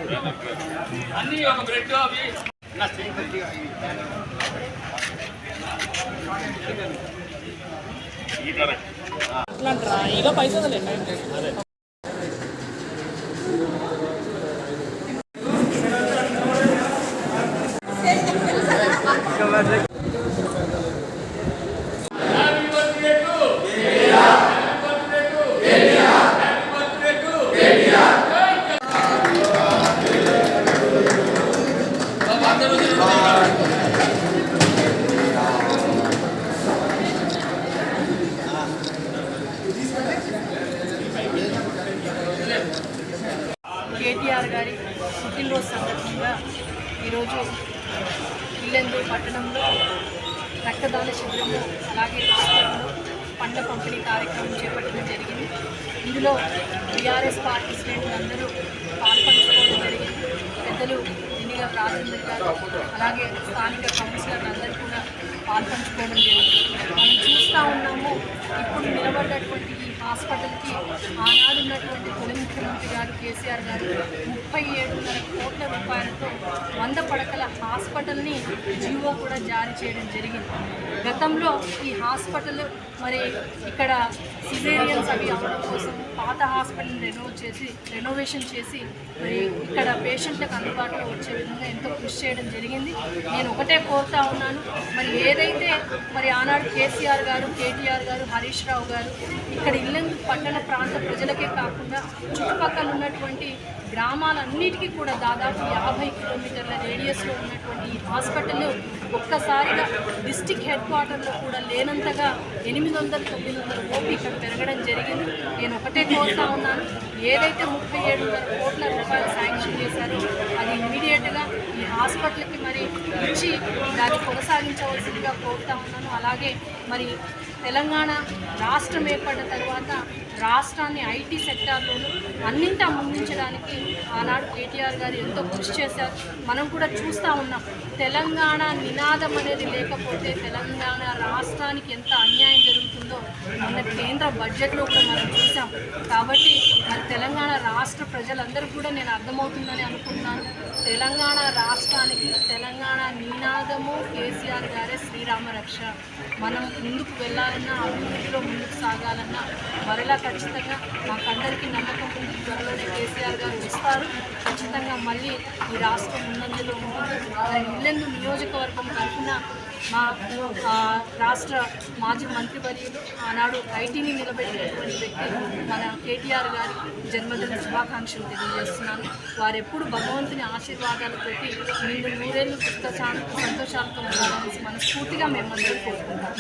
అన్నీ ఒక బ్రెడ్ అవి అట్లా డ్రాయిగా పైసలు కేటీఆర్ గారి పుట్టినరోజు సందర్భంగా ఈరోజు ఇల్లెందు పట్టణంలో రక్తదాన శిబిరంలో అలాగే హాస్పిటల్లో పండ్ల పంపిణీ కార్యక్రమం చేపట్టడం జరిగింది. ఇందులో టీఆర్ఎస్ పార్టీ శ్రేణులందరూ పాల్పంచుకోవడం జరిగింది. పెద్దలు ఎన్నికల రాజేందర్ గారు అలాగే స్థానిక కౌన్సిలర్లందరూ కూడా పాల్పంచుకోవడం జరిగింది. మనం చూస్తూ ఉన్నాము, ఇప్పుడు నిలబడ్డటువంటి ఈ హాస్పిటల్కి ఆనాడు ఉన్నటువంటి తొలి ముఖ్యమంత్రి గారు కేసీఆర్ గారు 37.5 కోట్ల రూపాయలతో 100 పడకల హాస్పిటల్ని జీవో కూడా జారీ చేయడం జరిగింది. గతంలో ఈ హాస్పిటల్ మరి ఇక్కడ సిజేరియన్స్ అవి అవడం కోసం పాత హాస్పిటల్ని రెనోవేషన్ చేసి మరి ఇక్కడ పేషెంట్లకు అందుబాటులో వచ్చే విధంగా ఎంతో కృషి చేయడం జరిగింది. నేను ఒకటే కోరుతా ఉన్నాను, మరి ఏదైతే మరి ఆనాడు కేసీఆర్ గారు, కేటీఆర్ గారు, హరీష్ రావు గారు ఇక్కడ ఇల్లెందు పట్టణ ప్రాంత ప్రజలకే కాకుండా చుట్టుపక్కల ఉన్నటువంటి గ్రామాలన్నిటికీ కూడా దాదాపు 50 కిలోమీటర్ల రేడియస్లో ఉన్నటువంటి ఈ హాస్పిటల్ ఒక్కసారిగా డిస్టిక్ హెడ్ క్వార్టర్లో కూడా లేనంతగా 800-900 ఓపీ ఇక్కడ పెరగడం జరిగింది. నేను ఒకటే కోరుతా ఉన్నాను, ఏదైతే 37.5 కోట్ల రూపాయలు శాంక్షన్ చేశారో అది ఇమ్మీడియట్గా ఈ హాస్పిటల్కి మరి ఇచ్చి దాన్ని కొనసాగించవలసిందిగా కోరుతా ఉన్నాను. అలాగే మరి తెలంగాణ రాష్ట్రం ఏర్పడిన తర్వాత రాష్ట్రాన్ని ఐటీ సెక్టార్లోనూ అన్నింటా ముందుంచడానికి ఆనాడు కేటీఆర్ గారు ఎంతో కృషి చేశారు. మనం కూడా చూస్తూ ఉన్నాం, తెలంగాణ నినాదం అనేది లేకపోతే తెలంగాణ రాష్ట్రానికి ఎంత అన్యాయం జరుగుతుందో మన కేంద్ర బడ్జెట్లో కూడా మనం చూసాం. కాబట్టి మరి తెలంగాణ రాష్ట్ర ప్రజలందరూ కూడా నేను అర్థమవుతుందని అనుకుంటున్నాను. తెలంగాణ రాష్ట్రానికి తెలంగాణ నినాదము కేసీఆర్ గారే శ్రీరామ రక్ష. మనం ముందుకు వెళ్ళాలన్నా, అభివృద్ధిలో ముందుకు సాగాలన్నా మరలా ఖచ్చితంగా మాకందరికీ నమ్మకం ఉంది, త్వరలోనే కేసీఆర్ గారు వస్తారు. ఖచ్చితంగా మళ్ళీ ఈ రాష్ట్రం ముందంజలో ఉంటుంది. ఇల్లెందు నియోజకవర్గం తరఫున మా రాష్ట్ర మాజీ మంత్రివర్యులు ఆనాడు ఐటీని నిలబెట్టినటువంటి వ్యక్తి మన కేటీఆర్ గారి జన్మదిన శుభాకాంక్షలు తెలియజేస్తున్నాను. వారెప్పుడు భగవంతుని ఆశీర్వాదాలతోటి నిండు 100 ఏళ్ళు సంతోషాలతో ఉండాలని మనస్ఫూర్తిగా మేమందరూ కోరుకుంటాం.